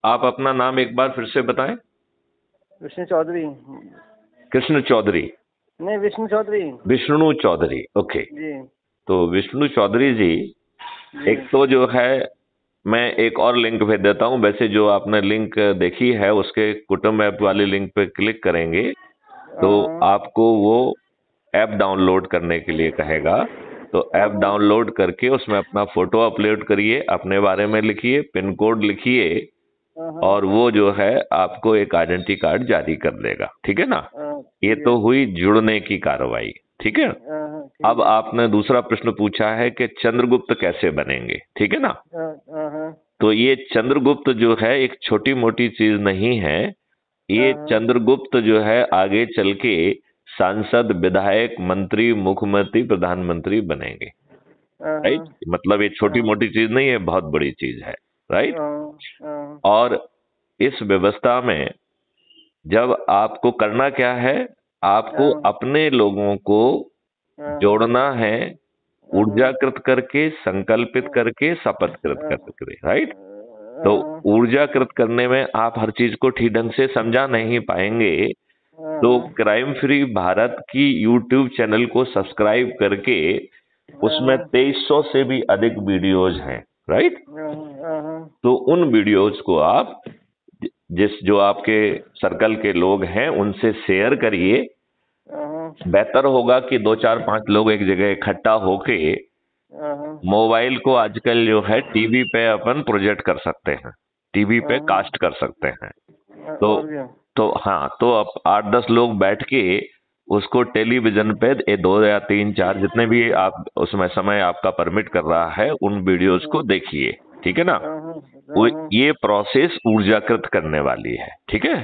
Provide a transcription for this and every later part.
आप अपना नाम एक बार फिर से बताएं। विष्णु चौधरी। कृष्ण चौधरी? नहीं, विष्णु चौधरी। विष्णु चौधरी, ओके। जी तो विष्णु चौधरी जी, जी। एक तो जो है, मैं एक और लिंक भेज देता हूं। वैसे जो आपने लिंक देखी है उसके कुटुंब ऐप वाली लिंक पे क्लिक करेंगे तो आपको वो ऐप डाउनलोड करने के लिए कहेगा। तो ऐप डाउनलोड करके उसमें अपना फोटो अपलोड करिए, अपने बारे में लिखिए, पिन कोड लिखिए, और वो जो है आपको एक आइडेंटिटी कार्ड जारी कर देगा। ठीक है ना? ये तो हुई जुड़ने की कार्रवाई। ठीक है। अब आपने दूसरा प्रश्न पूछा है कि चंद्रगुप्त कैसे बनेंगे। ठीक है ना? तो ये चंद्रगुप्त जो है एक छोटी मोटी चीज नहीं है। ये चंद्रगुप्त जो है आगे चल के सांसद, विधायक, मंत्री, मुख्यमंत्री, प्रधानमंत्री बनेंगे। राइट? मतलब ये छोटी मोटी चीज नहीं है, बहुत बड़ी चीज है। राइट? और इस व्यवस्था में जब आपको करना क्या है, आपको अपने लोगों को जोड़ना है, ऊर्जाकृत करके, संकल्पित करके, शपथकृत करके। राइट? तो ऊर्जाकृत करने में आप हर चीज को ठीक ढंग से समझा नहीं पाएंगे, तो क्राइम फ्री भारत की यूट्यूब चैनल को सब्सक्राइब करके उसमें 2300 से भी अधिक वीडियोज हैं। राइट? तो उन वीडियोज को आप जो आपके सर्कल के लोग हैं उनसे शेयर करिए। बेहतर होगा कि 2 4 5 लोग एक जगह इकट्ठा होके मोबाइल को आजकल जो है टीवी पे अपन प्रोजेक्ट कर सकते हैं, टीवी पे कास्ट कर सकते हैं। तो हाँ, तो अब 8 10 लोग बैठ के उसको टेलीविजन पे 2 या 3 4 जितने भी आप उसमें समय आपका परमिट कर रहा है उन वीडियोस को देखिए। ठीक है ना? वो ये प्रोसेस ऊर्जाकृत करने वाली है। ठीक है।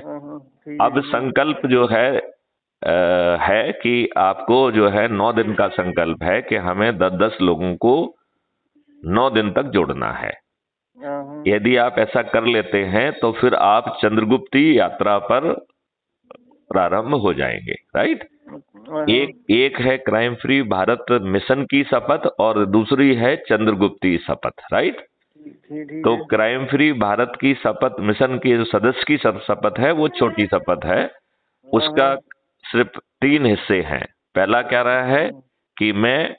अब संकल्प जो है कि आपको जो है 9 दिन का संकल्प है कि हमें 10 10 लोगों को 9 दिन तक जोड़ना है। यदि आप ऐसा कर लेते हैं तो फिर आप चंद्रगुप्ती यात्रा पर प्रारंभ हो जाएंगे। राइट? एक है क्राइम फ्री भारत मिशन की शपथ और दूसरी है चंद्रगुप्ती शपथ। राइट? तो क्राइम फ्री भारत की शपथ, मिशन की जो सदस्य की शपथ है वो छोटी शपथ है। उसका सिर्फ 3 हिस्से हैं। पहला क्या रहा है कि मैं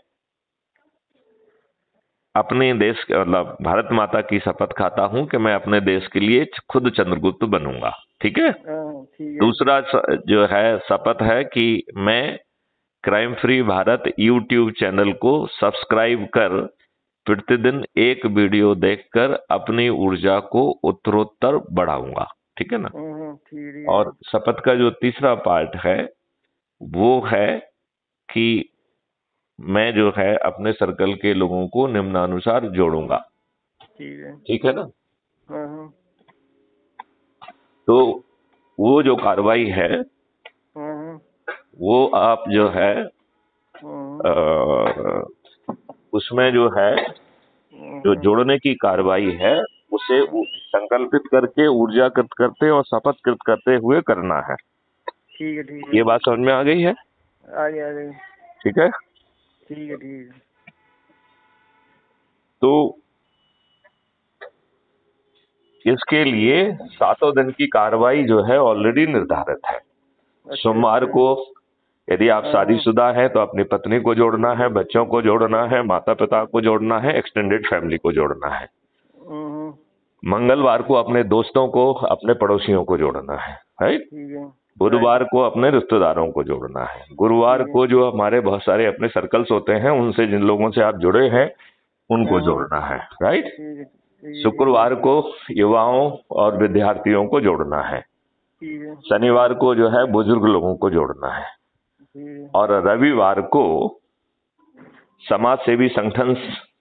अपने देश मतलब भारत माता की शपथ खाता हूं कि मैं अपने देश के लिए खुद चंद्रगुप्त बनूंगा। ठीक है। दूसरा जो है शपथ है कि मैं crime free Bharat YouTube channel को सब्सक्राइब कर प्रतिदिन एक वीडियो देखकर अपनी ऊर्जा को उत्तरोत्तर बढ़ाऊंगा। ठीक है ना? और शपथ का जो तीसरा पार्ट है वो है कि मैं जो है अपने सर्कल के लोगों को निम्नानुसार जोड़ूंगा। ठीक है ना? तो वो जो कार्रवाई है वो आप जो है उसमें जो है जो जोड़ने की कार्रवाई है उसे संकल्पित करके, ऊर्जाकृत करते और शपथकृत करते हुए करना है। ठीक है, ठीक है। ये बात समझ में आ गई है? आ गई। ठीक है। ठीक है, ठीक है। तो इसके लिए 7 दिन की कार्रवाई जो है ऑलरेडी निर्धारित है। सोमवार को यदि आप शादीशुदा हैं तो अपनी पत्नी को जोड़ना है, बच्चों को जोड़ना है, माता पिता को जोड़ना है, एक्सटेंडेड फैमिली को जोड़ना है। मंगलवार को अपने दोस्तों को, अपने पड़ोसियों को जोड़ना है। राइट? बुधवार को अपने रिश्तेदारों को जोड़ना है। गुरुवार को जो हमारे बहुत सारे अपने सर्कल्स होते हैं उनसे, जिन लोगों से आप जुड़े हैं उनको जोड़ना है। राइट? शुक्रवार को युवाओं और विद्यार्थियों को जोड़ना है। शनिवार को जो है बुजुर्ग लोगों को जोड़ना है। और रविवार को समाज सेवी संगठन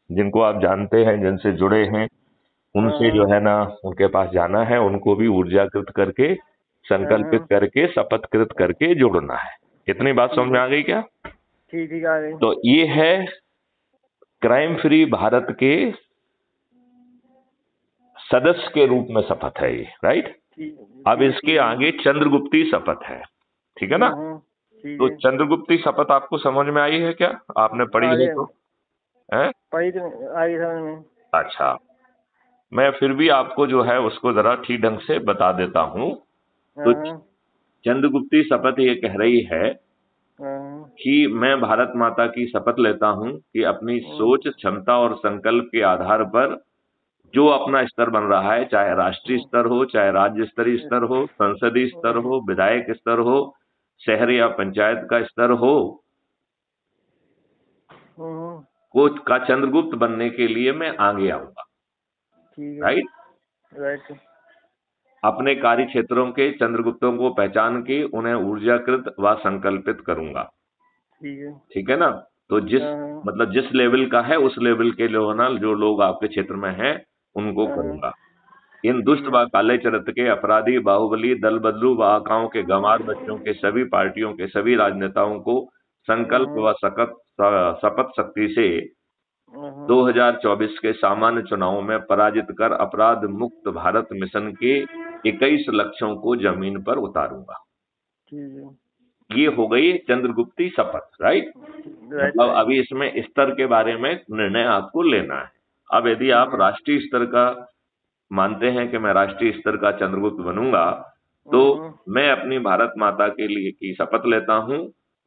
जिनको आप जानते हैं, जिनसे जुड़े हैं, उनसे जो है ना उनके पास जाना है, उनको भी ऊर्जाकृत करके, संकल्पित करके, शपथकृत करके जोड़ना है। इतनी बात समझ में आ गई क्या? ठीक आ गई। तो ये है क्राइम फ्री भारत के सदस्य के रूप में शपथ है ये। राइट? अब इसके आगे चंद्रगुप्ती शपथ है। ठीक है ना? तो चंद्रगुप्ती शपथ आपको समझ में आई है क्या? आपने पढ़ी है तो? पढ़ी तो आई समझ में। अच्छा, मैं फिर भी आपको जो है उसको जरा ठीक ढंग से बता देता हूँ। तो चंद्रगुप्ती शपथ ये कह रही है कि मैं भारत माता की शपथ लेता हूँ कि अपनी सोच, क्षमता और संकल्प के आधार पर जो अपना स्तर बन रहा है, चाहे राष्ट्रीय स्तर हो, चाहे राज्य स्तरीय स्तर हो, संसदीय स्तर हो, विधायक स्तर हो, शहर या पंचायत का स्तर हो, कोच का चंद्रगुप्त बनने के लिए मैं आगे आऊंगा। राइट। अपने कार्य क्षेत्रों के चंद्रगुप्तों को पहचान के उन्हें ऊर्जाकृत व संकल्पित करूंगा। ठीक है ना। तो जिस लेवल का है उस लेवल के जो लोग आपके क्षेत्र में हैं उनको करूंगा। इन दुष्ट व काले चरित्र के अपराधी, बाहुबली, दल बदलू व आकाओं के गंवार बच्चों के सभी पार्टियों के सभी राजनेताओं को संकल्प व शपथ शक्ति से 2024 के सामान्य चुनावों में पराजित कर अपराध मुक्त भारत मिशन के 21 लक्ष्यों को जमीन पर उतारूंगा। ये हो गई चंद्रगुप्ती शपथ। राइट। मतलब अभी इसमें स्तर के बारे में निर्णय आपको लेना है। अब यदि आप राष्ट्रीय स्तर का मानते हैं कि मैं राष्ट्रीय स्तर का चंद्रगुप्त बनूंगा, तो मैं अपनी भारत माता के लिए की शपथ लेता हूं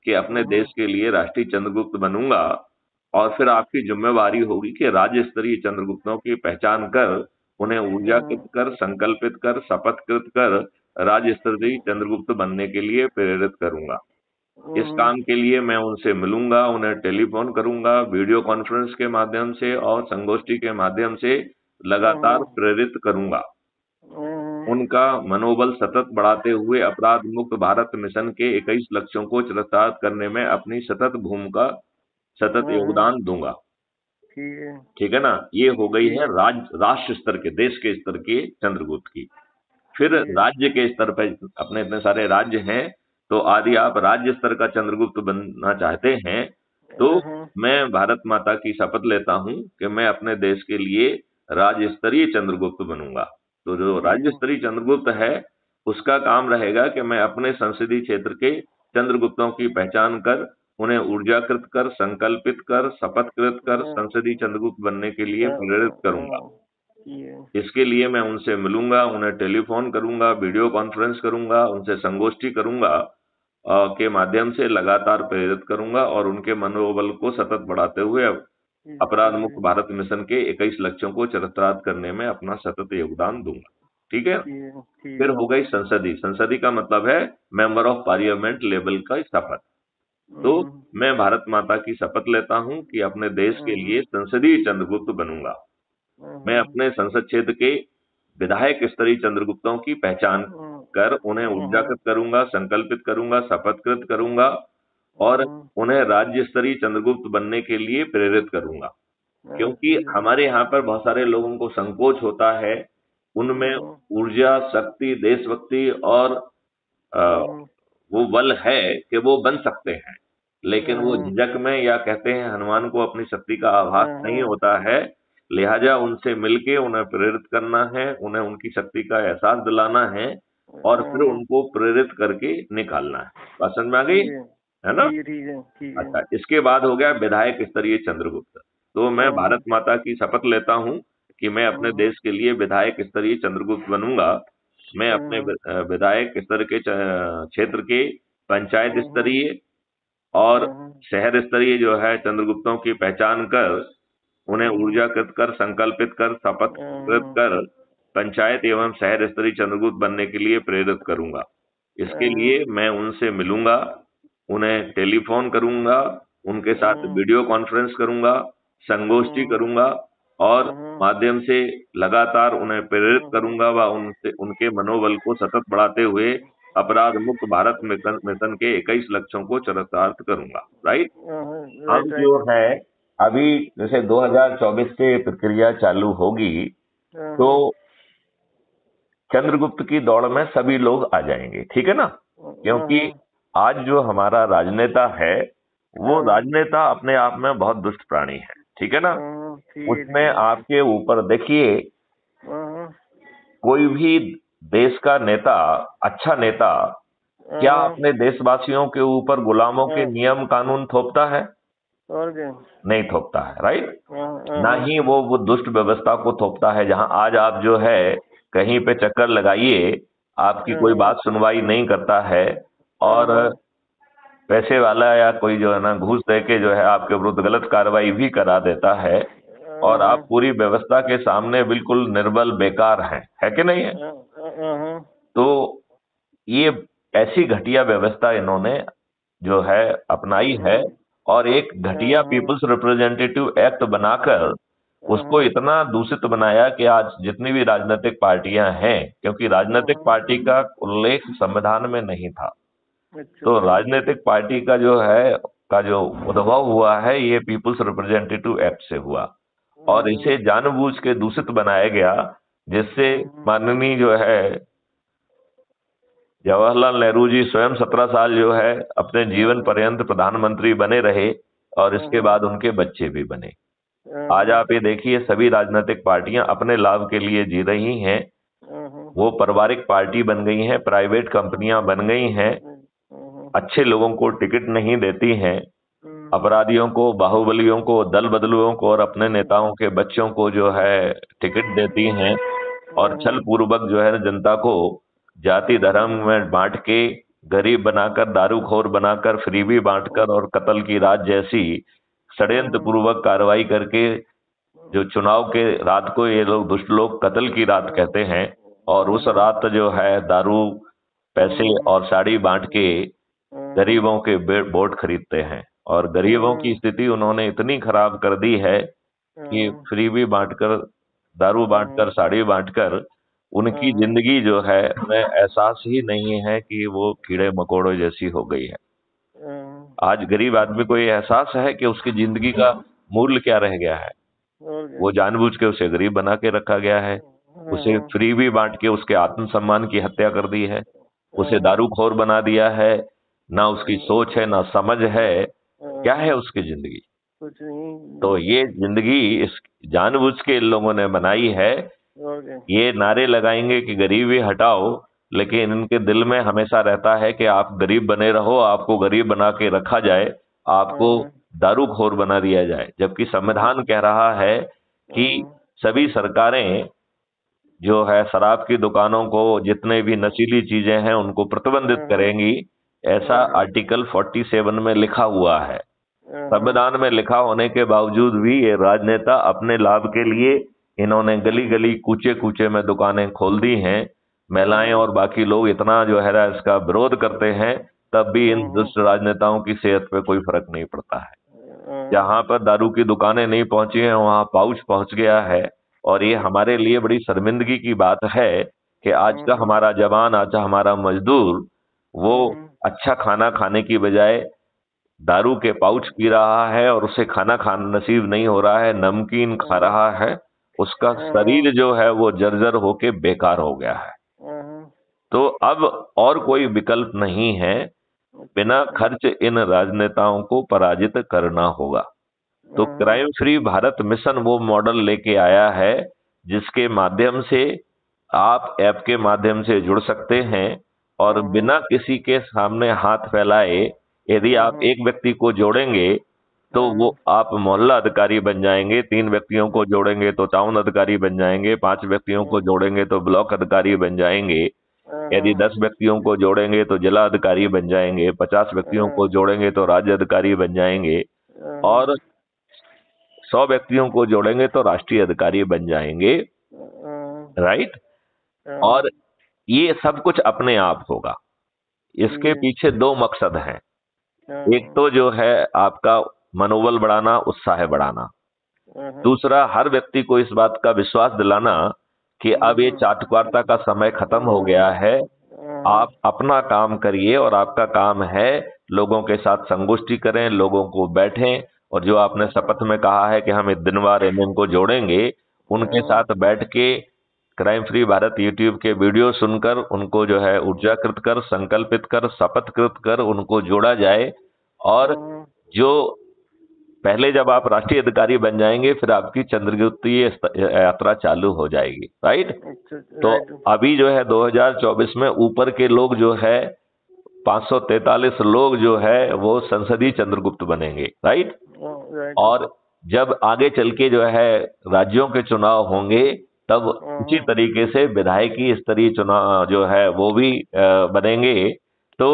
कि अपने देश के लिए राष्ट्रीय चंद्रगुप्त बनूंगा। और फिर आपकी जिम्मेवारी होगी कि राज्य स्तरीय चंद्रगुप्तों की पहचान कर उन्हें ऊर्जाकृत कर, संकल्पित कर, शपथकृत कर राज्य स्तरीय चंद्रगुप्त बनने के लिए प्रेरित करूंगा। इस काम के लिए मैं उनसे मिलूंगा, उन्हें टेलीफोन करूंगा, वीडियो कॉन्फ्रेंस के माध्यम से और संगोष्ठी के माध्यम से लगातार प्रेरित करूंगा। उनका मनोबल सतत बढ़ाते हुए अपराध मुक्त भारत मिशन के 21 लक्ष्यों को चरितार्थ करने में अपनी सतत योगदान दूंगा। ठीक है ना। ये हो गई है राष्ट्र स्तर के, देश के स्तर के चंद्रगुप्त की। फिर राज्य के स्तर पर अपने इतने सारे राज्य हैं, तो यदि आप राज्य स्तर का चंद्रगुप्त बनना चाहते हैं तो मैं भारत माता की शपथ लेता हूं कि मैं अपने देश के लिए राज्य स्तरीय चंद्रगुप्त बनूंगा। तो जो राज्य स्तरीय चंद्रगुप्त है उसका काम रहेगा कि मैं अपने संसदीय क्षेत्र के चंद्रगुप्तों की पहचान कर उन्हें ऊर्जाकृत कर, संकल्पित कर, शपथकृत कर संसदीय चंद्रगुप्त बनने के लिए प्रेरित करूंगा। इसके लिए मैं उनसे मिलूंगा, उन्हें टेलीफोन करूंगा, वीडियो कॉन्फ्रेंस करूंगा, उनसे संगोष्ठी करूंगा के माध्यम से लगातार प्रेरित करूंगा और उनके मनोबल को सतत बढ़ाते हुए अपराध मुक्त भारत मिशन के 21 लक्ष्यों को चरितार्थ करने में अपना सतत योगदान दूंगा। ठीक है। फिर हो गई संसदीय का मतलब है मेंबर ऑफ पार्लियामेंट लेवल का शपथ। तो मैं भारत माता की शपथ लेता हूं कि अपने देश के लिए संसदीय चंद्रगुप्त बनूंगा। मैं अपने संसद क्षेत्र के विधायक स्तरीय चंद्रगुप्तों की पहचान कर उन्हें ऊर्जाकृत करूंगा, संकल्पित करूंगा, शपथकृत करूंगा और उन्हें राज्य स्तरीय चंद्रगुप्त बनने के लिए प्रेरित करूंगा। क्योंकि हमारे यहाँ पर बहुत सारे लोगों को संकोच होता है, उनमें ऊर्जा, शक्ति, देशभक्ति और वो बल है कि वो बन सकते हैं, लेकिन वो झिझक में या कहते हैं हनुमान को अपनी शक्ति का आभास नहीं होता है। लिहाजा उनसे मिलके उन्हें प्रेरित करना है, उन्हें उनकी शक्ति का एहसास दिलाना है और फिर उनको प्रेरित करके निकालना है। बात समझ में आ गई है ना। अच्छा, इसके बाद हो गया विधायक स्तरीय चंद्रगुप्त। तो मैं भारत माता की शपथ लेता हूं कि मैं अपने देश के लिए विधायक स्तरीय चंद्रगुप्त बनूंगा। मैं अपने विधायक स्तर के क्षेत्र के पंचायत स्तरीय और शहर स्तरीय जो है चंद्रगुप्तों की पहचान कर उन्हें ऊर्जाकृत कर, संकल्पित कर, शपथकृत कर पंचायत एवं शहर स्तरीय चंद्रगुप्त बनने के लिए प्रेरित करूंगा। इसके लिए मैं उनसे मिलूंगा, उन्हें टेलीफोन करूंगा, उनके साथ वीडियो कॉन्फ्रेंस करूंगा, संगोष्ठी करूंगा और माध्यम से लगातार उन्हें प्रेरित करूंगा व उनके मनोबल को सतत बढ़ाते हुए अपराध मुक्त भारत मिशन के 21 लक्ष्यों को चरितार्थ करूंगा। राइट। अब जो है अभी जैसे 2024 से प्रक्रिया चालू होगी तो चंद्रगुप्त की दौड़ में सभी लोग आ जाएंगे। ठीक है ना। क्योंकि आज जो हमारा राजनेता है वो राजनेता अपने आप में बहुत दुष्ट प्राणी है। ठीक है ना। उसमें आपके ऊपर देखिए, कोई भी देश का नेता, अच्छा नेता क्या अपने देशवासियों के ऊपर गुलामों के नियम कानून थोपता है? और क्या। नहीं थोपता है, राइट। हाँ, ना ही वो दुष्ट व्यवस्था को थोपता है, जहां आज आप जो है कहीं पे चक्कर लगाइए, आपकी कोई बात सुनवाई नहीं करता है, और पैसे वाला या कोई जो है ना घूस दे के जो है आपके विरुद्ध गलत कार्रवाई भी करा देता है, और आप पूरी व्यवस्था के सामने बिल्कुल निर्बल बेकार हैं, है कि नहीं है। तो ये ऐसी घटिया व्यवस्था इन्होंने जो है अपनाई है, और एक घटिया पीपल्स रिप्रेजेंटेटिव एक्ट बनाकर उसको इतना दूषित बनाया कि आज जितनी भी राजनीतिक पार्टियां हैं, क्योंकि राजनीतिक पार्टी का उल्लेख संविधान में नहीं था, तो राजनीतिक पार्टी का जो उद्भव हुआ है ये पीपल्स रिप्रेजेंटेटिव एक्ट से हुआ, और इसे जानबूझ के दूषित बनाया गया, जिससे माननीय जो है जवाहरलाल नेहरू जी स्वयं 17 साल जो है अपने जीवन पर्यंत प्रधानमंत्री बने रहे, और इसके बाद उनके बच्चे भी बने। आज आप ये देखिए, सभी राजनीतिक पार्टियां अपने लाभ के लिए जी रही हैं, वो पारिवारिक पार्टी बन गई हैं, प्राइवेट कंपनियां बन गई हैं, अच्छे लोगों को टिकट नहीं देती हैं, अपराधियों को, बाहुबलियों को, दल बदलुओं को और अपने नेताओं के बच्चों को जो है टिकट देती हैं, और छल पूर्वक जो है जनता को जाति धर्म में बांट के, गरीब बनाकर, दारूखोर बनाकर, फ्रीबी बांटकर, और कत्ल की रात जैसी षड्यंत्र पूर्वक कार्रवाई करके, जो चुनाव के रात को ये लोग दुष्ट लोग कत्ल की रात कहते हैं, और उस रात जो है दारू, पैसे और साड़ी बांट के गरीबों के वोट खरीदते हैं, और गरीबों की स्थिति उन्होंने इतनी खराब कर दी है कि फ्रीबी बांटकर, दारू बांटकर, साड़ी बांटकर उनकी जिंदगी जो है उन्हें एहसास ही नहीं है कि वो कीड़े मकोड़ों जैसी हो गई है। आज गरीब आदमी को ये एहसास है कि उसकी जिंदगी का मूल्य क्या रह गया है। वो जानबूझ के उसे गरीब बना के रखा गया है, उसे फ्री भी बांट के उसके आत्मसम्मान की हत्या कर दी है, उसे दारूखोर बना दिया है, ना उसकी सोच है, ना समझ है, क्या है उसकी जिंदगी, कुछ नहीं। तो ये जिंदगी इस जानबूझ के इन लोगों ने बनाई है। ये नारे लगाएंगे कि गरीबी हटाओ, लेकिन इनके दिल में हमेशा रहता है कि आप गरीब बने रहो, आपको गरीब बना के रखा जाए, आपको दारूखोर बना दिया जाए, जबकि संविधान कह रहा है कि सभी सरकारें जो है शराब की दुकानों को, जितने भी नशीली चीजें हैं उनको प्रतिबंधित करेंगी, ऐसा आर्टिकल 47 में लिखा हुआ है। संविधान में लिखा होने के बावजूद भी ये राजनेता अपने लाभ के लिए इन्होंने गली गली, कूचे कूचे में दुकानें खोल दी हैं। महिलाएं और बाकी लोग इतना जो है इसका विरोध करते हैं, तब भी इन दुष्ट राजनेताओं की सेहत पे कोई फर्क नहीं पड़ता है। जहां पर दारू की दुकानें नहीं पहुंची हैं, वहां पाउच पहुंच गया है, और ये हमारे लिए बड़ी शर्मिंदगी की बात है कि आज का हमारा जवान, आज का हमारा मजदूर, वो अच्छा खाना खाने की बजाय दारू के पाउच पी रहा है, और उसे खाना खाना नसीब नहीं हो रहा है, नमकीन खा रहा है, उसका शरीर जो है वो जर्जर होके बेकार हो गया है। तो अब और कोई विकल्प नहीं है, बिना खर्च इन राजनेताओं को पराजित करना होगा। तो क्राइम फ्री भारत मिशन वो मॉडल लेके आया है, जिसके माध्यम से आप ऐप के माध्यम से जुड़ सकते हैं, और बिना किसी के सामने हाथ फैलाए यदि आप एक व्यक्ति को जोड़ेंगे तो वो आप मोहल्ला अधिकारी बन जाएंगे, 3 व्यक्तियों को जोड़ेंगे तो टाउन अधिकारी बन जाएंगे, 5 व्यक्तियों को जोड़ेंगे तो ब्लॉक अधिकारी बन जाएंगे, यदि 10 व्यक्तियों को जोड़ेंगे तो जिला अधिकारी बन जाएंगे, 50 व्यक्तियों को जोड़ेंगे तो राज्य अधिकारी बन जाएंगे, और 100 व्यक्तियों को जोड़ेंगे तो राष्ट्रीय अधिकारी बन जाएंगे, राइट। और ये सब कुछ अपने आप होगा। इसके पीछे 2 मकसद हैं। एक तो जो है आपका मनोबल बढ़ाना, उत्साह बढ़ाना, दूसरा हर व्यक्ति को इस बात का विश्वास दिलाना कि अब ये चाटुकारिता का समय खत्म हो गया है, आप अपना काम करिए, और आपका काम है लोगों के साथ संगोष्ठी करें, लोगों को बैठें, और जो आपने शपथ में कहा है कि हम इस दिनवार इनको जोड़ेंगे, उनके साथ बैठ के क्राइम फ्री भारत यूट्यूब के वीडियो सुनकर उनको जो है ऊर्जाकृत कर, संकल्पित कर, शपथकृत कर उनको जोड़ा जाए। और जो पहले जब आप राष्ट्रीय अधिकारी बन जाएंगे, फिर आपकी चंद्रगुप्ती यात्रा चालू हो जाएगी, राइट। तो अभी जो है 2024 में ऊपर के लोग जो है 543 लोग जो है वो संसदीय चंद्रगुप्त बनेंगे, राइट। राइट। और जब आगे चल के जो है राज्यों के चुनाव होंगे तब उसी तरीके से विधायकी स्तरीय चुनाव जो है वो भी बनेंगे। तो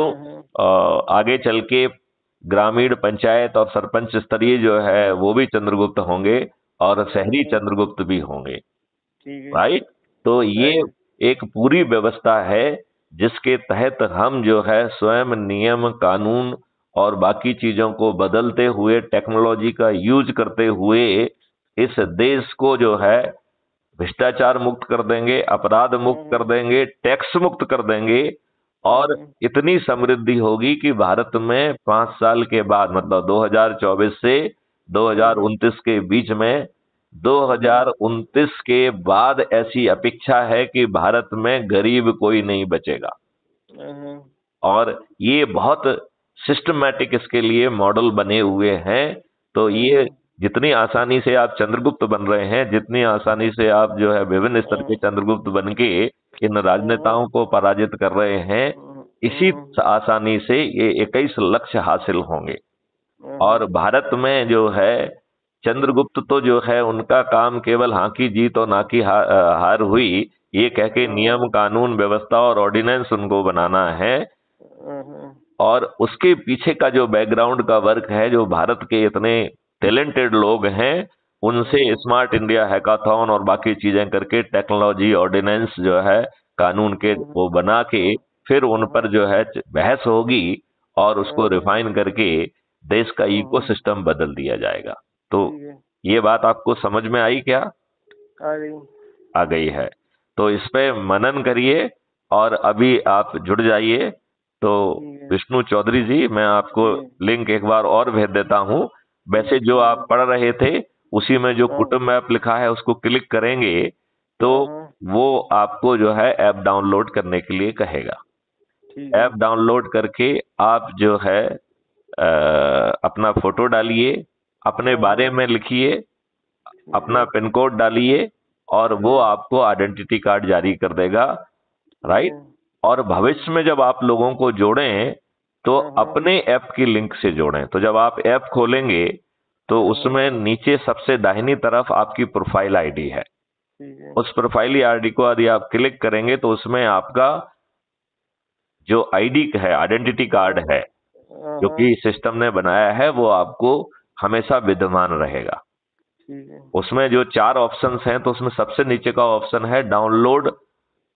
आगे चल के ग्रामीण पंचायत और सरपंच स्तरीय जो है वो भी चंद्रगुप्त होंगे और शहरी चंद्रगुप्त भी होंगे। ठीक है। राइट। तो ये एक पूरी व्यवस्था है जिसके तहत हम जो है स्वयं नियम कानून और बाकी चीजों को बदलते हुए टेक्नोलॉजी का यूज करते हुए इस देश को जो है भ्रष्टाचार मुक्त कर देंगे, अपराध मुक्त कर देंगे, टैक्स मुक्त कर देंगे और इतनी समृद्धि होगी कि भारत में 5 साल के बाद मतलब 2024 से 2029 के बीच में 2029 के बाद ऐसी अपेक्षा है कि भारत में गरीब कोई नहीं बचेगा। और ये बहुत सिस्टमैटिक इसके लिए मॉडल बने हुए हैं। तो ये जितनी आसानी से आप चंद्रगुप्त बन रहे हैं, जितनी आसानी से आप जो है विभिन्न स्तर के चंद्रगुप्त बन के इन राजनेताओं को पराजित कर रहे हैं, इसी आसानी से ये 21 लक्ष्य हासिल होंगे। और भारत में जो है चंद्रगुप्त तो जो है उनका काम केवल हाँ की जीत और ना की हार हुई ये कह के नियम कानून व्यवस्था और ऑर्डिनेंस उनको बनाना है। और उसके पीछे का जो बैकग्राउंड का वर्क है, जो भारत के इतने टैलेंटेड लोग हैं उनसे स्मार्ट इंडिया हैकाथॉन और बाकी चीजें करके टेक्नोलॉजी ऑर्डिनेंस जो है कानून के वो बना के फिर उन पर जो है बहस होगी और उसको रिफाइन करके देश का इकोसिस्टम बदल दिया जाएगा। तो ये बात आपको समझ में आई क्या? आ गई है। तो इस पे मनन करिए और अभी आप जुड़ जाइए। तो विष्णु चौधरी जी, मैं आपको लिंक एक बार और भेज देता हूँ। वैसे जो आप पढ़ रहे थे उसी में जो कुटुंब ऐप लिखा है उसको क्लिक करेंगे तो वो आपको जो है ऐप डाउनलोड करने के लिए कहेगा। ऐप डाउनलोड करके आप जो है अपना फोटो डालिए, अपने बारे में लिखिए, अपना पिन कोड डालिए और वो आपको आइडेंटिटी कार्ड जारी कर देगा। राइट। और भविष्य में जब आप लोगों को जोड़ें तो अपने ऐप की लिंक से जोड़ें। तो जब आप ऐप खोलेंगे तो उसमें नीचे सबसे दाहिनी तरफ आपकी प्रोफाइल आईडी है। उस प्रोफाइल आईडी को यदि आप क्लिक करेंगे तो उसमें आपका जो आईडी है, आइडेंटिटी कार्ड है जो कि सिस्टम ने बनाया है, वो आपको हमेशा विद्यमान रहेगा। उसमें जो 4 ऑप्शंस हैं तो उसमें सबसे नीचे का ऑप्शन है डाउनलोड।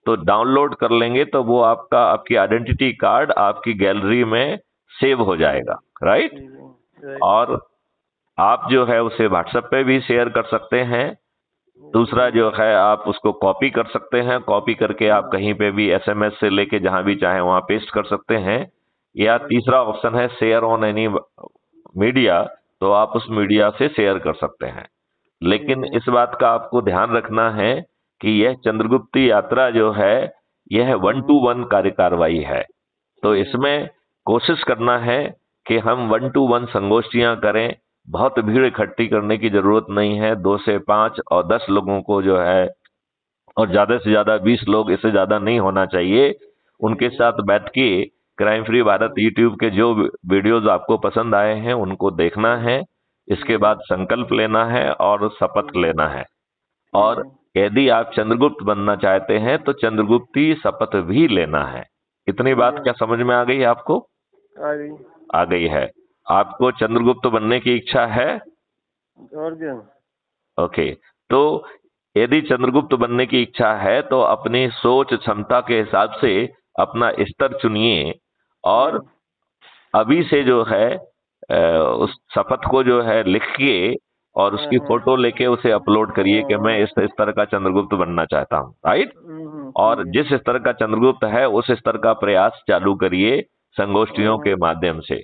तो डाउनलोड कर लेंगे तो वो आपकी आइडेंटिटी कार्ड आपकी गैलरी में सेव हो जाएगा। राइट। और आप जो है उसे व्हाट्सएप पे भी शेयर कर सकते हैं। दूसरा जो है आप उसको कॉपी कर सकते हैं, कॉपी करके आप कहीं पे भी एसएमएस से लेके जहां भी चाहे वहां पेस्ट कर सकते हैं। या तीसरा ऑप्शन है शेयर ऑन एनी मीडिया, तो आप उस मीडिया से शेयर कर सकते हैं। लेकिन इस बात का आपको ध्यान रखना है कि यह चंद्रगुप्त यात्रा जो है यह 1 to 1 कार्यकारवाही है। तो इसमें कोशिश करना है कि हम 1 to 1 संगोष्ठियां करें। बहुत भीड़ इकट्ठी करने की जरूरत नहीं है। 2 से 5 और 10 लोगों को जो है, और ज्यादा से ज्यादा 20 लोग, इससे ज्यादा नहीं होना चाहिए। उनके साथ बैठ के क्राइम फ्री भारत यूट्यूब के जो वीडियोज आपको पसंद आए हैं उनको देखना है। इसके बाद संकल्प लेना है और शपथ लेना है। और यदि आप चंद्रगुप्त बनना चाहते हैं तो चंद्रगुप्ती शपथ भी लेना है। इतनी बात क्या समझ में आ गई आपको? आ गई है। आपको चंद्रगुप्त बनने की इच्छा है? और क्या? ओके। तो यदि चंद्रगुप्त बनने की इच्छा है तो अपनी सोच क्षमता के हिसाब से अपना स्तर चुनिए और अभी से जो है उस शपथ को जो है लिख के और उसकी फोटो लेके उसे अपलोड करिए कि मैं इस स्तर का चंद्रगुप्त बनना चाहता हूँ। राइट। और जिस स्तर का चंद्रगुप्त है उस स्तर का प्रयास चालू करिए संगोष्ठियों के माध्यम से।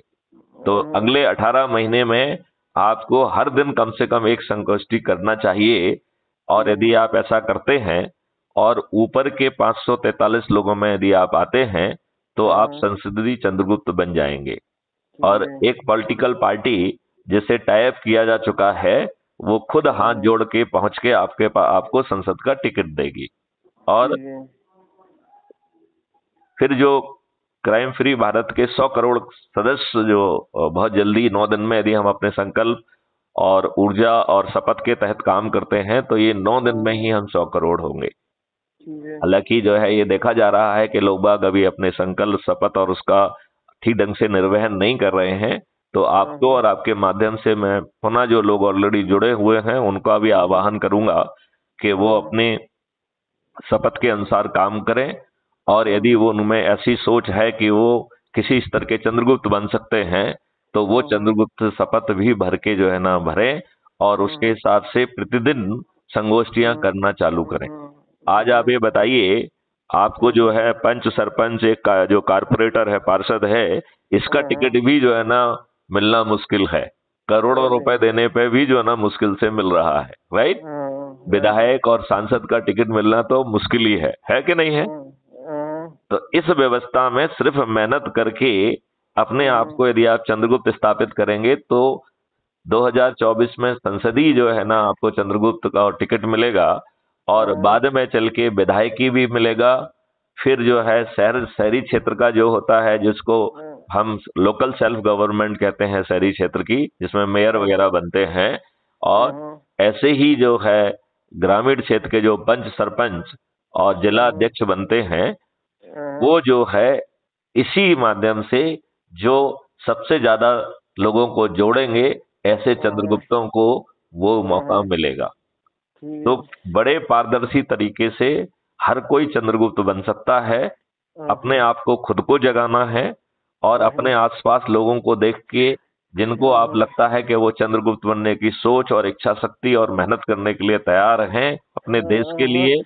तो अगले 18 महीने में आपको हर दिन कम से कम एक संगोष्ठी करना चाहिए। और यदि आप ऐसा करते हैं और ऊपर के 543 लोगों में यदि आप आते हैं तो आप संसदीय चंद्रगुप्त बन जाएंगे। और एक पॉलिटिकल पार्टी जिसे टाइप किया जा चुका है वो खुद हाथ जोड़ के पहुंच के आपको संसद का टिकट देगी। और फिर जो क्राइम फ्री भारत के 100 करोड़ सदस्य जो बहुत जल्दी 9 दिन में यदि हम अपने संकल्प और ऊर्जा और शपथ के तहत काम करते हैं तो ये 9 दिन में ही हम 100 करोड़ होंगे। ठीक है। हालांकि जो है ये देखा जा रहा है कि लोग बाग अभी अपने संकल्प शपथ और उसका ठीक ढंग से निर्वहन नहीं कर रहे हैं, तो आपको और आपके माध्यम से मैं पुनः जो लोग ऑलरेडी जुड़े हुए हैं उनका भी आह्वान करूंगा कि वो अपने शपथ के अनुसार काम करें, और यदि वो उनमें ऐसी सोच है कि वो किसी स्तर के चंद्रगुप्त बन सकते हैं तो वो चंद्रगुप्त शपथ भी भर के जो है ना भरें, और उसके हिसाब से प्रतिदिन संगोष्ठियां करना चालू करें। आज आप ये बताइए, आपको जो है पंच सरपंच एक जो कारपोरेटर है, पार्षद है, इसका टिकट भी जो है ना मिलना मुश्किल है। करोड़ों रुपए देने पे भी जो है ना मुश्किल से मिल रहा है, राइट। विधायक और सांसद का टिकट मिलना तो मुश्किल ही है कि नहीं है। तो इस व्यवस्था में सिर्फ मेहनत करके अपने आप को यदि आप चंद्रगुप्त स्थापित करेंगे तो 2024 में संसदीय जो है ना आपको चंद्रगुप्त का टिकट मिलेगा, और बाद में चल के विधायकी भी मिलेगा। फिर जो है शहरी क्षेत्र का जो होता है, जिसको हम लोकल सेल्फ गवर्नमेंट कहते हैं, शहरी क्षेत्र की, जिसमें मेयर वगैरह बनते हैं, और ऐसे ही जो है ग्रामीण क्षेत्र के जो पंच सरपंच और जिला अध्यक्ष बनते हैं, वो जो है इसी माध्यम से जो सबसे ज्यादा लोगों को जोड़ेंगे, ऐसे चंद्रगुप्तों को वो मौका मिलेगा। तो बड़े पारदर्शी तरीके से हर कोई चंद्रगुप्त बन सकता है। अपने आप को खुद को जगाना है, और अपने आसपास लोगों को देख के जिनको आप लगता है कि वो चंद्रगुप्त बनने की सोच और इच्छा शक्ति और मेहनत करने के लिए तैयार हैं अपने देश के लिए,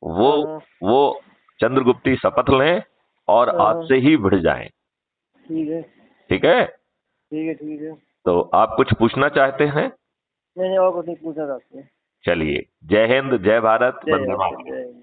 वो चंद्रगुप्ती शपथ लें और आज से ही भिड़ जाएं। ठीक है। ठीक है। ठीक है। ठीक है। तो आप कुछ पूछना चाहते हैं? नहीं, और कुछ नहीं पूछना चाहते। चलिए, जय हिंद, जय भारत, वंदे मातरम।